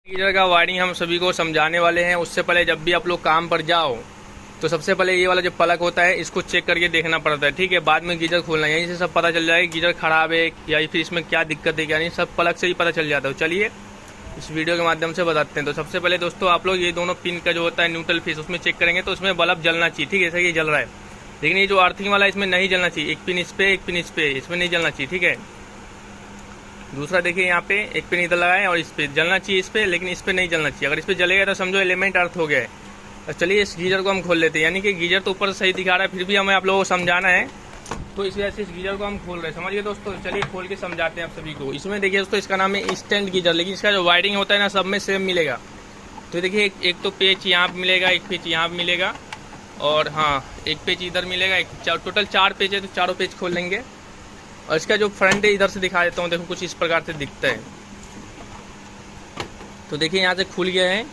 Geyser का wiring हम सभी को समझाने वाले हैं। उससे पहले जब भी आप लोग काम पर जाओ तो सबसे पहले ये वाला जो प्लग होता है इसको चेक करके देखना पड़ता है, ठीक है। बाद में गीजर खोलना है, यहीं से सब पता चल जाएगा गीजर खराब है या फिर इसमें क्या दिक्कत है क्या नहीं, सब प्लग से ही पता चल जाता है। चलिए इस वीडियो के माध्यम से बताते हैं। तो सबसे पहले दोस्तों आप लोग ये दोनों पिन का जो होता है न्यूट्रल फेस उसमें चेक करेंगे तो उसमें बल्ब जलना चाहिए, ठीक है। जैसे ये जल रहा है, लेकिन ये जो अर्थिंग वाला इसमें नहीं जलना चाहिए। एक पिन इस पे एक पिन इस पे, इसमें नहीं जलना चाहिए, ठीक है। दूसरा देखिए यहाँ पे एक पिन इधर लगा है और इस पे जलना चाहिए, इस पे, लेकिन इस पे नहीं जलना चाहिए। अगर इस पे जलेगा तो समझो एलिमेंट अर्थ हो गया है। तो चलिए इस गीजर को हम खोल लेते हैं। यानी कि गीजर तो ऊपर सही दिखा रहा है, फिर भी हमें आप लोगों को समझाना है, तो इस वजह से इस गीजर को हम खोल रहे हैं, समझिए दोस्तों। चलिए खोल के समझाते हैं आप सभी को। इसमें देखिए दोस्तों इसका नाम है इंस्टेंट गीजर, लेकिन इसका जो वायरिंग होता है ना सब में सेम मिलेगा। तो देखिए एक तो पेच यहाँ पे मिलेगा, एक पेच यहाँ पे मिलेगा और हाँ एक पेच इधर मिलेगा। एक टोटल 4 पेच है, तो चारों पेच खोल लेंगे। और इसका जो फ्रंट है इधर से दिखा देता हूँ, देखो कुछ इस प्रकार से दिखता है। तो देखिए यहाँ से खुल गया है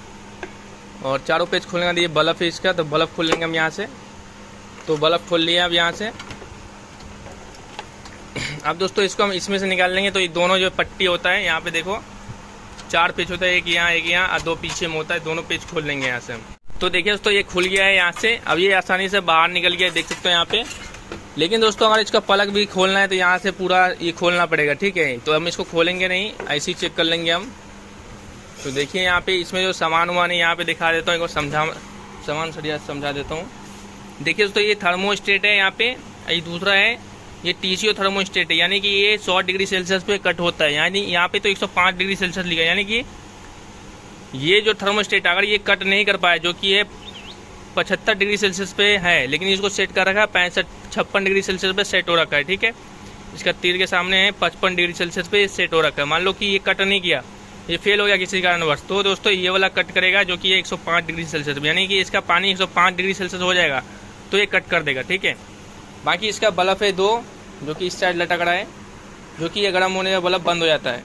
और चारों पेज खोलने का दिए बल्ब है इसका, तो बल्ब खोल लेंगे हम यहाँ से। तो बल्ब खोल लिया अब यहाँ से। अब दोस्तों इसको हम इसमें से निकाल लेंगे। तो ये दोनों जो पट्टी होता है यहाँ पे देखो 4 पेज होता है, एक यहाँ और 2 पीछे में होता है, दोनों पेज खोल लेंगे यहाँ से हम। तो देखिए दोस्तों ये खुल गया है यहाँ से। अब ये आसानी से बाहर निकल गया, देख सकते हो यहाँ पे। लेकिन दोस्तों अगर इसका प्लग भी खोलना है तो यहाँ से पूरा ये खोलना पड़ेगा, ठीक है। तो हम इसको खोलेंगे नहीं, ऐसे ही चेक कर लेंगे हम। तो देखिए यहाँ पे इसमें जो सामान वामान है यहाँ पे दिखा देता हूँ, सामान सरिया समझा देता हूँ। देखिए दोस्तों ये थर्मोस्टेट है यहाँ पे, ये दूसरा है ये टीसीओ थर्मोस्टेट है। यानी कि ये 100 डिग्री सेल्सियस पे कट होता है, यानी यहाँ पे तो 105 डिग्री सेल्सियस लिखा है। यानी कि ये जो थर्मोस्टेट अगर ये कट नहीं कर पाए, जो कि ये 75 डिग्री सेल्सियस पे है, लेकिन इसको सेट कर रखा है 56 डिग्री सेल्सियस पे सेट हो रखा है, ठीक है। इसका तीर के सामने है 55 डिग्री सेल्सियस पे सेट हो रखा है। मान लो कि ये कट नहीं किया, ये फेल हो गया किसी कारणवश, तो दोस्तों ये वाला कट करेगा जो कि ये 105 डिग्री सेल्सियस पे, यानी कि इसका पानी 105 डिग्री सेल्सियस हो जाएगा तो ये कट कर देगा, ठीक है। बाकी इसका बल्ब है 2 जो कि इस साइड लटक रहा है, जो कि ये गर्म होने का बल्ब बंद हो जाता है।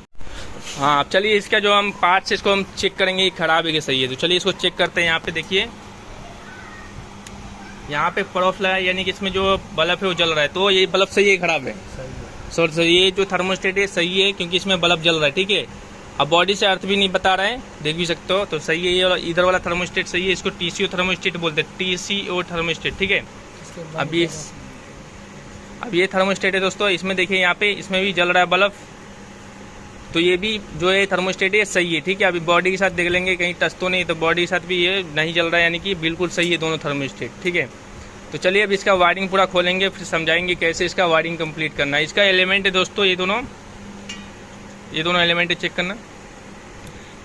हाँ अब चलिए इसका जो हम पार्ट्स इसको हम चेक करेंगे ये खराब है कि सही है। तो चलिए इसको चेक करते हैं। यहाँ पे देखिए यहाँ पे पड़ोस लगा है, यानी कि इसमें जो बल्ब है वो जल रहा है। तो ये बल्ब सही है खराब है? सर ये जो थर्मोस्टेट है सही है, क्योंकि इसमें बल्ब जल रहा है, ठीक है। अब बॉडी से अर्थ भी नहीं बता रहा है, देख भी सकते हो। तो सही है, ये इधर वाला थर्मोस्टेट सही है। इसको टीसीओ थर्मोस्टेट बोलते हैं, टीसीओ थर्मोस्टेट, ठीक है। अब ये थर्मोस्टेट है दोस्तों, इसमें देखिए यहाँ पे इसमें भी जल रहा है बल्ब। तो ये भी जो है थर्मोस्टेट है सही है, ठीक है। अभी बॉडी के साथ देख लेंगे कहीं टच तो नहीं, तो बॉडी के साथ भी ये नहीं जल रहा है, यानी कि बिल्कुल सही है दोनों थर्मोस्टेट, ठीक है। तो चलिए अब इसका वायरिंग पूरा खोलेंगे, फिर समझाएंगे कैसे इसका वायरिंग कंप्लीट करना है। इसका एलिमेंट है दोस्तों ये दोनों एलिमेंट चेक करना।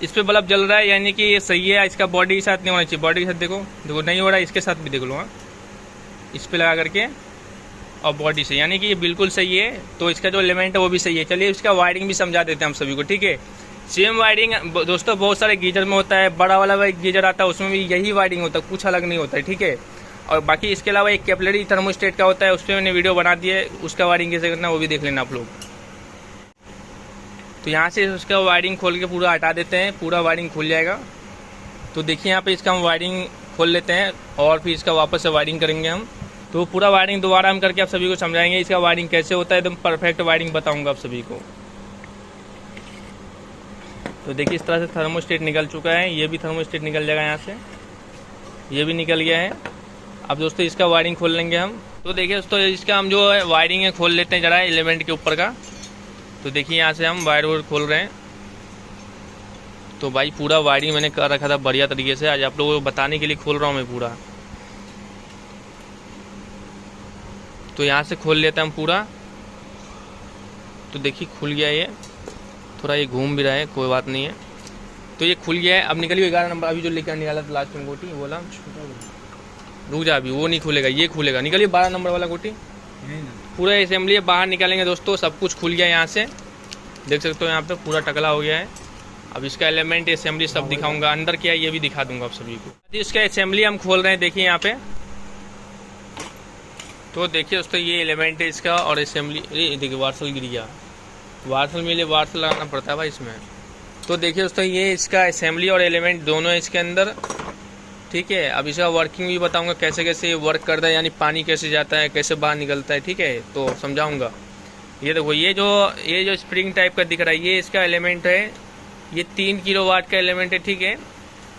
इस पे बल्ब जल रहा है, यानी कि ये सही है। इसका बॉडी के साथ नहीं होना चाहिए, बॉडी के साथ देखो नहीं हो रहा है, इसके साथ भी देख लो। हाँ इस पे लगा करके और बॉडी से, यानी कि ये बिल्कुल सही है। तो इसका जो एलिमेंट है वो भी सही है। चलिए इसका वायरिंग भी समझा देते हैं हम सभी को, ठीक है। सेम वायरिंग दोस्तों बहुत सारे गीजर में होता है, बड़ा वाला गीजर आता है उसमें भी यही वायरिंग होता है, कुछ अलग नहीं होता है, ठीक है। और बाकी इसके अलावा एक कैपिलरी थर्मोस्टेट का होता है, उस पर मैंने वीडियो बना दी है, उसका वायरिंग कैसे करना वो भी देख लेना आप लोग। तो यहाँ से उसका वायरिंग खोल के पूरा हटा देते हैं, पूरा वायरिंग खुल जाएगा। तो देखिए यहाँ पे इसका हम वायरिंग खोल लेते हैं और फिर इसका वापस से वायरिंग करेंगे हम। तो पूरा वायरिंग दोबारा हम करके आप सभी को समझाएंगे इसका वायरिंग कैसे होता है, एकदम परफेक्ट वायरिंग बताऊंगा आप सभी को। तो देखिए इस तरह से थर्मोस्टेट निकल चुका है, ये भी थर्मोस्टेट निकल जाएगा यहाँ से, ये भी निकल गया है। अब दोस्तों इसका वायरिंग खोल लेंगे हम। तो देखिए दोस्तों इसका हम जो वायरिंग है खोल लेते हैं जरा एलिमेंट के ऊपर का। तो देखिए यहाँ से हम वायर खोल रहे हैं। तो भाई पूरा वायरिंग मैंने कर रखा था बढ़िया तरीके से, आज आप लोगों को बताने के लिए खोल रहा हूँ मैं पूरा। तो यहाँ से खोल लेते हैं हम पूरा। तो देखिए खुल गया ये, थोड़ा ये घूम भी रहा है, कोई बात नहीं है। तो ये खुल गया है। अब निकलिए 11 नंबर, अभी जो लेकर निकाला था लास्ट में गोटी, बोला रुक जा, अभी वो नहीं खुलेगा, ये खुलेगा। निकलिए 12 नंबर वाला गोटी, पूरा असेंबली बाहर निकालेंगे दोस्तों। सब कुछ खुल गया यहाँ से, देख सकते हो यहाँ पे पूरा टकला हो गया है। अब इसका एलिमेंट असेंबली सब दिखाऊंगा, अंदर क्या है ये भी दिखा दूंगा आप सभी को। इसका असेंबली हम खोल रहे हैं, देखिए यहाँ पे। तो देखिए दोस्तों ये एलिमेंट है इसका और असेंबली। देखिए वार्सल गिर गया, वार्सल मिले वार्सल लगाना पड़ता है भाई इसमें। तो देखिए दोस्तों ये इसका असेंबली और एलिमेंट दोनों है इसके अंदर, ठीक है। अब इसका वर्किंग भी बताऊंगा कैसे कैसे वर्क करता है, यानी पानी कैसे जाता है कैसे बाहर निकलता है, ठीक है। तो समझाऊंगा। ये देखो ये जो स्प्रिंग टाइप का दिख रहा है ये इसका एलिमेंट है, ये 3 किलोवाट का एलिमेंट है, ठीक है।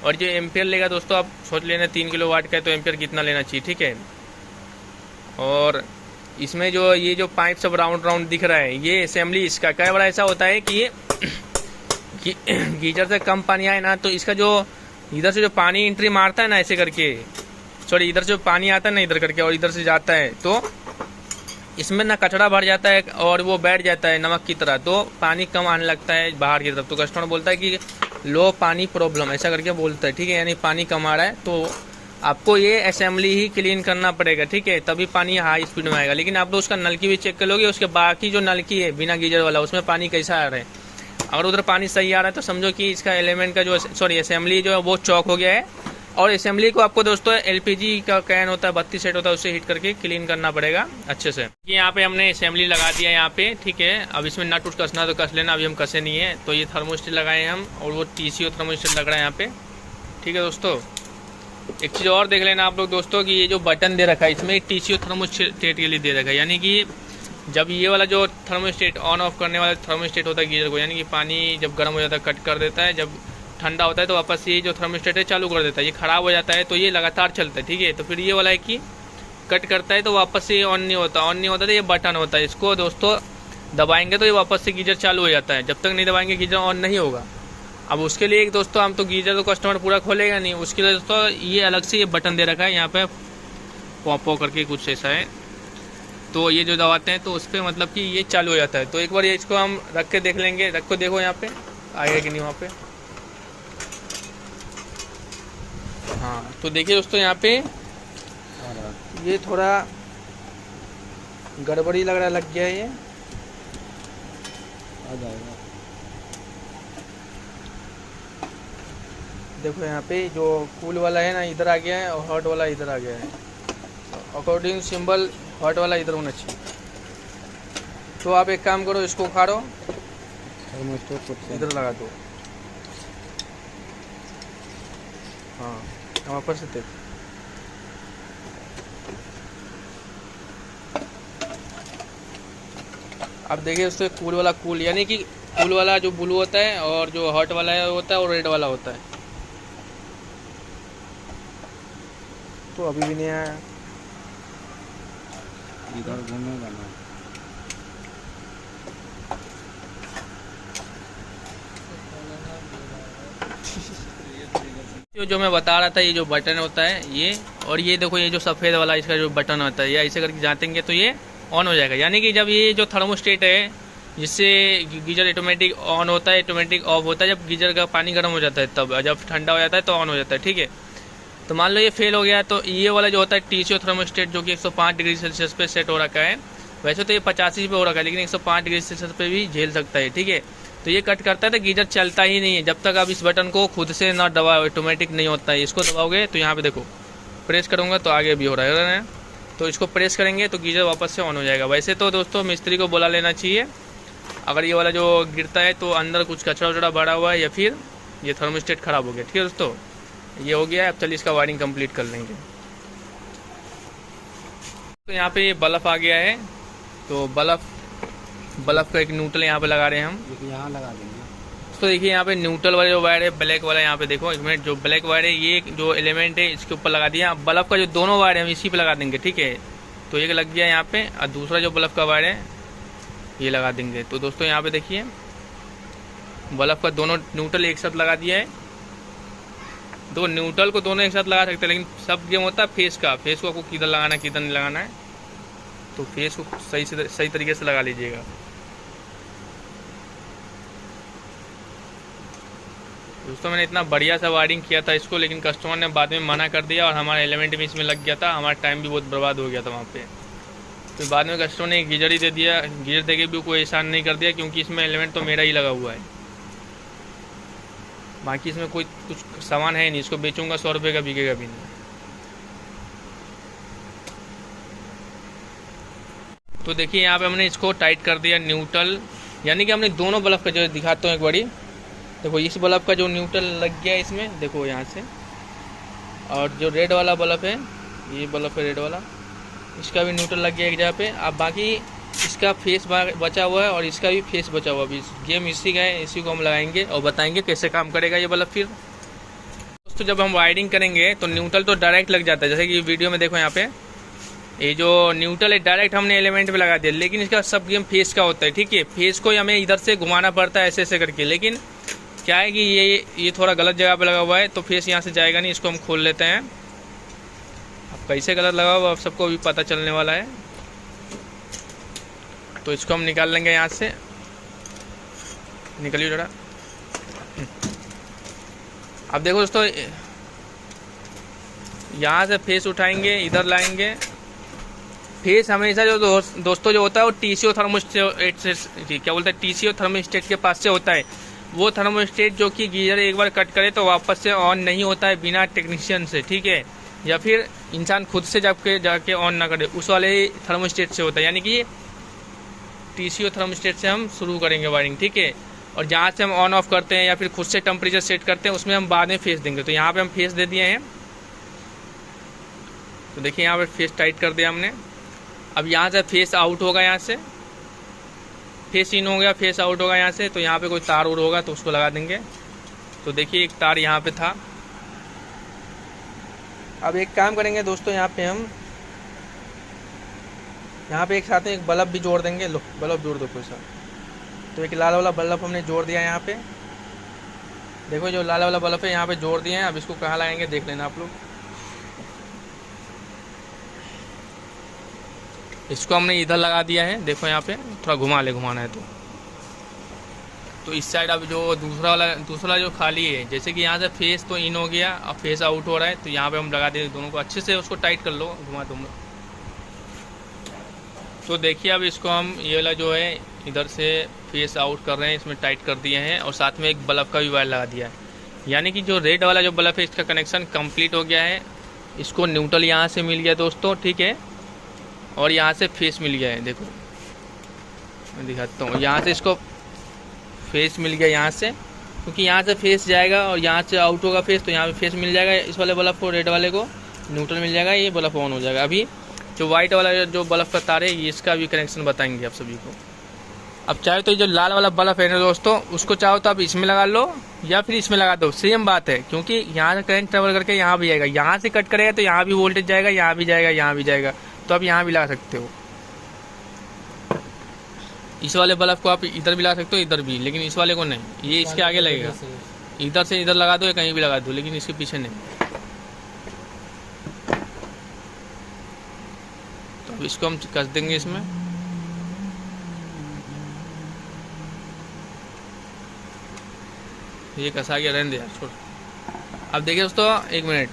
और जो एम्पियर लेगा दोस्तों, आप सोच लेना 3 किलोवाट का है तो एम्पियर कितना लेना चाहिए, ठीक है। और इसमें जो ये जो पाइप सब राउंड राउंड दिख रहा है, ये असेंबली इसका कई बार ऐसा होता है कि ये गीजर से कम पानी आए ना, तो इसका जो इधर से जो पानी एंट्री मारता है ना ऐसे करके, सॉरी इधर से जो पानी आता है ना इधर करके और इधर से जाता है, तो इसमें ना कचरा भर जाता है और वो बैठ जाता है नमक की तरह, तो पानी कम आने लगता है बाहर की तरफ। तो कस्टमर बोलता है कि लो पानी प्रॉब्लम, ऐसा करके बोलता है, ठीक है। यानी पानी कम आ रहा है, तो आपको ये असेंबली ही क्लीन करना पड़ेगा, ठीक है, तभी पानी हाई स्पीड में आएगा। लेकिन आप लोग उसका नलकी भी चेक कर लोगे, उसके बाकी जो नलकी है बिना गीजर वाला, उसमें पानी कैसा आ रहा है। अगर उधर पानी सही आ रहा है तो समझो कि इसका एलिमेंट का जो सॉरी असेंबली जो है वो चौक हो गया है। और असेंबली को आपको दोस्तों एलपीजी का कैन होता है 32 सेट होता है, उससे हीट करके क्लीन करना पड़ेगा अच्छे से। यहाँ पे हमने असेंबली लगा दिया यहाँ पे, ठीक है। अब इसमें नट उट कसना तो कस लेना, अभी हम कसे नहीं है। तो ये थर्मोस्टेट लगाए हैं हम, और वो टीसीओ थर्मोस्टेट लग रहा है यहाँ पे, ठीक है दोस्तों। एक चीज़ और देख लेना आप लोग दोस्तों कि ये जो बटन दे रखा है इसमें टीसीओ थर्मोस्टेट के लिए दे रखा है, यानी कि जब ये वाला जो थर्मोस्टेट ऑन ऑफ करने वाला थर्मोस्टेट होता है गीजर को, यानी कि पानी जब गर्म हो जाता है कट कर देता है, जब ठंडा होता है तो वापस ये जो थर्मोस्टेट है चालू कर देता है। ये ख़राब हो जाता है तो ये लगातार चलता है, ठीक है। तो फिर ये वाला है कि कट करता है तो वापस से ऑन नहीं होता तो ये बटन होता है, इसको दोस्तों दबाएंगे तो ये वापस से गीजर चालू हो जाता है। जब तक नहीं दबाएंगे गीजर ऑन नहीं होगा। अब उसके लिए दोस्तों हम तो गीजर तो कस्टमर पूरा खोलेगा नहीं, उसके लिए दोस्तों ये अलग से ये बटन दे रखा है यहाँ पे, पॉपो करके कुछ ऐसा है। तो ये जो दबाते हैं तो उस पर मतलब कि ये चालू हो जाता है। तो एक बार ये इसको हम रख के देख लेंगे, रखो देखो यहाँ पे आएगा कि नहीं वहाँ पे। हाँ तो देखिए दोस्तों यहाँ पे ये थोड़ा गड़बड़ी लग रहा है, लग गया है ये, आ जाएगा। देखो यहाँ पे जो कूल वाला है ना इधर आ गया है और हॉट वाला इधर आ गया है। अकॉर्डिंग सिंबल हॉट वाला इधर होना चाहिए। तो आप एक काम करो, इसको उखाड़ो, इधर लगा दो। हाँ वापस से देख, अब देखिए उससे कूल वाला कूल, यानी कि कूल वाला जो ब्लू होता है और जो हॉट वाला होता है और रेड वाला होता है। तो अभी भी नहीं आया, इधर घूमेगा ना। जो मैं बता रहा था, ये जो बटन होता है ये, और ये देखो ये जो सफ़ेद वाला इसका जो बटन होता है, या ऐसे करके जातेंगे तो ये ऑन हो जाएगा। यानी कि जब ये जो थर्मोस्टेट है जिससे गीजर ऑटोमेटिक ऑन होता है, ऑटोमेटिक ऑफ होता है जब गीजर का पानी गर्म हो जाता है, तब जब ठंडा हो जाता है तो ऑन हो जाता है, ठीक है। तो मान लो ये फेल हो गया, तो ये वाला जो होता है टीसीओ थर्मोस्टेट जो कि 105 डिग्री सेल्सियस पे सेट हो रखा है, वैसे तो ये 85 पे हो रखा है, लेकिन 105 डिग्री सेल्सियस पे भी झेल सकता है, ठीक है। तो ये कट करता है तो गीजर चलता ही नहीं है जब तक आप इस बटन को खुद से ना दबाओ, ऑटोमेटिक नहीं होता है। इसको दबाओगे तो यहाँ पे देखो प्रेस करूँगा तो आगे भी हो रहा है, तो इसको प्रेस करेंगे तो गीजर वापस से ऑन हो जाएगा। वैसे तो दोस्तों मिस्त्री को बुला लेना चाहिए अगर ये वाला जो गिरता है तो अंदर कुछ कचरा वचरा भरा हुआ है या फिर ये थर्मोस्टेट खराब हो गया, ठीक है दोस्तों। ये हो गया, अब चलिए इसका वायरिंग कंप्लीट कर लेंगे। तो यहाँ पे ये बल्ब आ गया है, तो बल्ब का एक न्यूट्रल यहाँ पे लगा रहे हैं हम, यहाँ लगा देंगे। तो देखिए यहाँ पे न्यूट्रल वाला जो वायर है ब्लैक वाला, यहाँ पे देखो एक मिनट, जो ब्लैक वायर है ये जो एलिमेंट है इसके ऊपर लगा दिया। बल्ब का जो दोनों वायर है हम इसी पे लगा देंगे, ठीक है। तो एक लग गया यहाँ पे, और दूसरा जो बल्ब का वायर है ये लगा देंगे। तो दोस्तों यहाँ पे देखिए बल्ब का दोनों न्यूट्रल एक साथ लगा दिया है। तो न्यूट्रल को दोनों एक साथ लगा सकते हैं, लेकिन सब गेम होता है फेस का, फेस को आपको किधर लगाना है किधर नहीं लगाना है, तो फेस को सही तरीके से लगा लीजिएगा। दोस्तों मैंने इतना बढ़िया सा वायरिंग किया था इसको, लेकिन कस्टमर ने बाद में मना कर दिया और हमारा एलिमेंट भी इसमें लग गया था, हमारा टाइम भी बहुत बर्बाद हो गया था वहाँ पे। फिर बाद में कस्टमर ने गीजर ही दे दिया, गीजर दे के भी कोई एहसान नहीं कर दिया, क्योंकि इसमें एलिमेंट तो मेरा ही लगा हुआ है, बाकी इसमें कोई कुछ सामान है नहीं। इसको बेचूंगा 100 रुपये का, बिकेगा भी नहीं। तो देखिए यहाँ पे हमने इसको टाइट कर दिया न्यूट्रल, यानी कि हमने दोनों बल्ब का जो दिखाता हूँ एक बारी, देखो इस बल्ब का जो न्यूट्रल लग गया इसमें, देखो यहाँ से, और जो रेड वाला बल्ब है, ये बल्ब है रेड वाला, इसका भी न्यूट्रल लग गया एक जगह पे। अब बाकी इसका फेस बचा हुआ है और इसका भी फेस बचा हुआ है। गेम इसी का है, इसी को हम लगाएंगे और बताएंगे कैसे काम करेगा ये बल्ब। फिर दोस्तों जब हम वायरिंग करेंगे तो न्यूट्रल तो डायरेक्ट लग जाता है, जैसे कि वीडियो में देखो यहाँ पे ये जो न्यूट्रल है डायरेक्ट हमने एलिमेंट पे लगा दिया, लेकिन इसका सब गेम फेस का होता है। ठीक है, फेस को हमें इधर से घुमाना पड़ता है ऐसे ऐसे करके, लेकिन क्या है कि ये थोड़ा गलत जगह पे लगा हुआ है तो फेस यहाँ से जाएगा नहीं। इसको हम खोल लेते हैं। अब कैसे गलत लगा हुआ अब सबको भी पता चलने वाला है, तो इसको हम निकाल लेंगे यहाँ से। निकलिए जरा। अब देखो दोस्तों, यहाँ से फेस उठाएंगे, इधर लाएंगे। फेस हमेशा जो दोस्तों जो होता है वो टीसीओ थर्मोस्टेट से क्या बोलते हैं, टीसीओ थर्मोस्टेट के पास से होता है। वो थर्मोस्टेट जो कि गीजर एक बार कट करे तो वापस से ऑन नहीं होता है बिना टेक्नीशियन से। ठीक है, या फिर इंसान खुद से जाके ऑन ना करे, उस वाले थर्मोस्टेट से होता है। यानी कि टीसीओ थर्मोस्टेट से हम शुरू करेंगे वायरिंग। ठीक है, और जहाँ से हम ऑन ऑफ करते हैं या फिर खुद से टेम्परेचर सेट करते हैं उसमें हम बाद में फेस देंगे। तो यहाँ पे हम फेस दे दिए हैं, तो देखिए यहाँ पे फेस टाइट कर दिया हमने। अब यहाँ से फेस आउट होगा, यहाँ से फेस इन हो गया, फेस आउट होगा यहाँ से। तो यहाँ पे कोई तार उड़ होगा तो उसको लगा देंगे। तो देखिए एक तार यहाँ पे था। अब एक काम करेंगे दोस्तों, यहाँ पे हम यहाँ पे एक साथ में एक बल्ब भी जोड़ देंगे। लो बल्ब जोड़ दो कोई सा। तो एक लाल वाला बल्ब हमने जोड़ दिया यहाँ पे। देखो जो लाल वाला बल्ब है यहाँ पे जोड़ दिए हैं। अब इसको कहाँ लगाएंगे देख लेना आप लोग। इसको हमने इधर लगा दिया है, देखो यहाँ पे थोड़ा घुमाना है तो इस साइड अब जो दूसरा जो खाली है, जैसे कि यहाँ से फेस तो इन हो गया और फेस आउट हो रहा है, तो यहाँ पे हम लगा देंगे दोनों को। अच्छे से उसको टाइट कर लो, घुमा दूंगा। तो देखिए अब इसको हम ये वाला जो है इधर से फेस आउट कर रहे हैं, इसमें टाइट कर दिए हैं और साथ में एक बल्ब का भी वायर लगा दिया है। यानी कि जो रेड वाला जो बल्ब है इसका कनेक्शन कंप्लीट हो गया है। इसको न्यूट्रल यहाँ से मिल गया दोस्तों। ठीक है, और यहाँ से फेस मिल गया है। देखो मैं दिखाता हूँ, यहाँ से इसको फेस मिल गया यहाँ से, क्योंकि यहाँ से फेस जाएगा और यहाँ से आउट होगा फेस, तो यहाँ पे फेस मिल जाएगा इस वाले बल्ब को, रेड वाले को न्यूट्रल मिल जाएगा, ये बल्ब ऑन हो जाएगा। अभी जो वाइट वाला जो बल्ब का तार है ये इसका भी कनेक्शन बताएंगे आप सभी को। अब चाहे तो जो लाल वाला बल्ब है ना दोस्तों, उसको चाहो तो आप इसमें लगा लो या फिर इसमें लगा दो, सेम बात है। क्योंकि यहाँ से करंट ट्रेवल करके यहाँ भी जाएगा, यहाँ से कट करेगा तो यहाँ भी वोल्टेज जाएगा, यहाँ भी जाएगा, यहाँ भी जाएगा, तो आप यहाँ भी लगा सकते हो। इस वाले बल्ब को आप इधर भी लगा सकते हो, इधर भी, लेकिन इस वाले को नहीं, ये इसके आगे लगेगा। इधर से इधर लगा दो या कहीं भी लगा दो, लेकिन इसके पीछे नहीं। तो अब इसको हम कस देंगे इसमें। ये कसा गया, रहने दे यार, छोड़। अब देखिए दोस्तों, एक मिनट,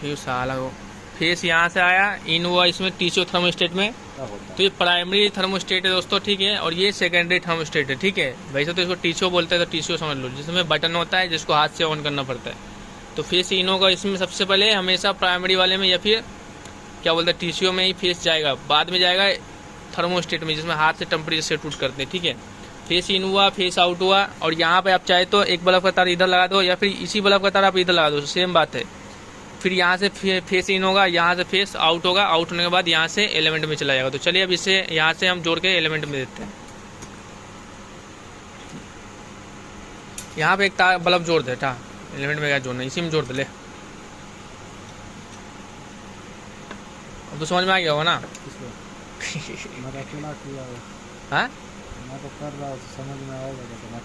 ठीक साला वो फेस यहाँ से आया, इन हुआ इसमें टीसीओ थर्मोस्टेट में। तो ये प्राइमरी थर्मोस्टेट है दोस्तों। ठीक है, और ये सेकेंडरी थर्मोस्टेट है। ठीक है, वैसे तो इसको टीसीओ बोलते हैं, तो टीसीओ समझ लो, जिसमें बटन होता है जिसको हाथ से ऑन करना पड़ता है। तो फेस इन होगा इसमें सबसे पहले, हमेशा प्राइमरी वाले में, या फिर क्या बोलते हैं टीसीओ में ही फेस जाएगा, बाद में जाएगा थर्मोस्टेट में जिसमें हाथ से टेम्परेचर सेट उट करते हैं। ठीक है, फेस इन हुआ, फेस आउट हुआ, और यहाँ पे आप चाहे तो एक बल्ब का तार इधर लगा दो या फिर इसी बल्ब का तार आप इधर लगा दो, सेम बात है। फिर यहाँ से फेस इन होगा, यहाँ से फेस आउट होगा, आउट होने के बाद यहाँ से एलिमेंट में चला जाएगा। तो चलिए अब इसे यहाँ से हम जोड़ के एलिमेंट में देते हैं। यहाँ पे एक तार बल्ब जोड़ दे, था एलिमेंट में क्या जोड़ना, इसी में जोड़ दे ले। अब तो समझ में आ गया होगा ना। हाँ मैं तो कर रहा हूँ, समझ में आएगा तो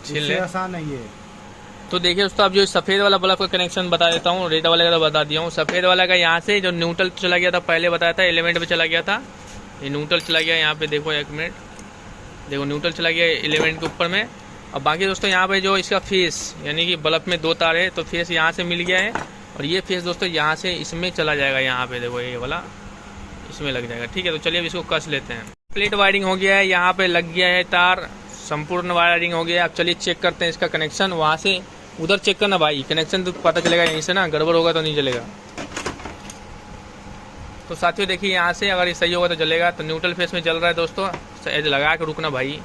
अकेले आसान है ये। तो देखिए दोस्तों, अब जो सफ़ेद वाला बल्ब का कनेक्शन बता देता हूँ, रेड वाले का तो बता दिया हूँ। सफ़ेद वाला का यहाँ से जो न्यूट्रल चला गया था, पहले बताया था एलिमेंट पे चला गया था, ये न्यूट्रल चला गया। यहाँ पे देखो, एक मिनट, देखो न्यूट्रल चला गया एलिमेंट के ऊपर में। अब बाकी दोस्तों यहाँ पे जो इसका फेस, यानी कि बल्ब में दो तार है, तो फेस यहाँ से मिल गया है, और ये फेस दोस्तों यहाँ से इसमें चला जाएगा। यहाँ पे देखो, ये वाला इसमें लग जाएगा। ठीक है, तो चलिए अब इसको कस लेते हैं। प्लेट वायरिंग हो गया है, यहाँ पे लग गया है तार, संपूर्ण वायरिंग हो गया। अब चलिए चेक करते हैं इसका कनेक्शन। वहाँ से उधर चेक करना भाई, कनेक्शन तो पता चलेगा यहीं से ना, गड़बड़ होगा तो नहीं चलेगा। तो साथियों देखिए, यहाँ से अगर ये सही होगा तो चलेगा। तो न्यूट्रल फेस में जल रहा है दोस्तों, लगा के रुकना भाई।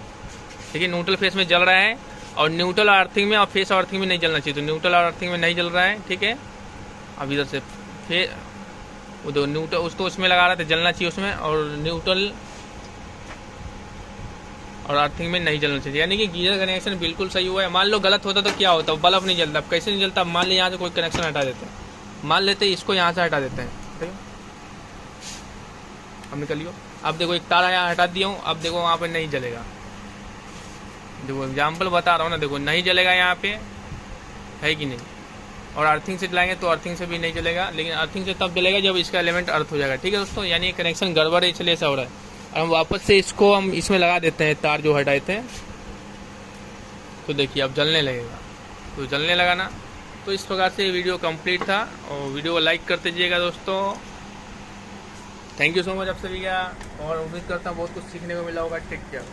देखिए न्यूट्रल फेस में जल रहा है, और न्यूट्रल अर्थिंग में और फेस अर्थिंग में नहीं जलना चाहिए। तो न्यूट्रल और अर्थिंग में नहीं जल रहा है। ठीक है, अब इधर से वो दो न्यूट्रल उस तो उसमें लगा रहा था, जलना चाहिए उसमें, और न्यूट्रल और अर्थिंग में नहीं जलना चाहिए। यानी कि गीजर कनेक्शन बिल्कुल सही हुआ है। मान लो गलत होता तो क्या होता, बल्ब नहीं जलता। अब कैसे नहीं जलता, मान लो यहाँ से कोई कनेक्शन हटा देते हैं, मान लेते हैं इसको यहाँ से हटा देते हैं, देखो अब निकलियो। अब देखो एक तार यहाँ हटा दिया हूँ, अब देखो वहाँ पे नहीं जलेगा। देखो एग्जाम्पल बता रहा हूँ ना, देखो नहीं जलेगा यहाँ पे, है कि नहीं। और अर्थिंग से चलाएंगे तो अर्थिंग से भी नहीं जलेगा, लेकिन अर्थिंग से तब जलेगा जब इसका एलिमेंट अर्थ हो जाएगा। ठीक है दोस्तों, यानी कनेक्शन गड़बड़ है इसलिए ऐसा हो रहा है। और हम वापस से इसको हम इसमें लगा देते हैं, तार जो हटाए थे, तो देखिए अब जलने लगेगा। तो जलने लगा ना। तो इस प्रकार से वीडियो कंप्लीट था, और वीडियो को लाइक कर दीजिएगा दोस्तों। थैंक यू सो मच आप सभी का, और उम्मीद करता हूँ बहुत कुछ सीखने को मिला होगा। Take care.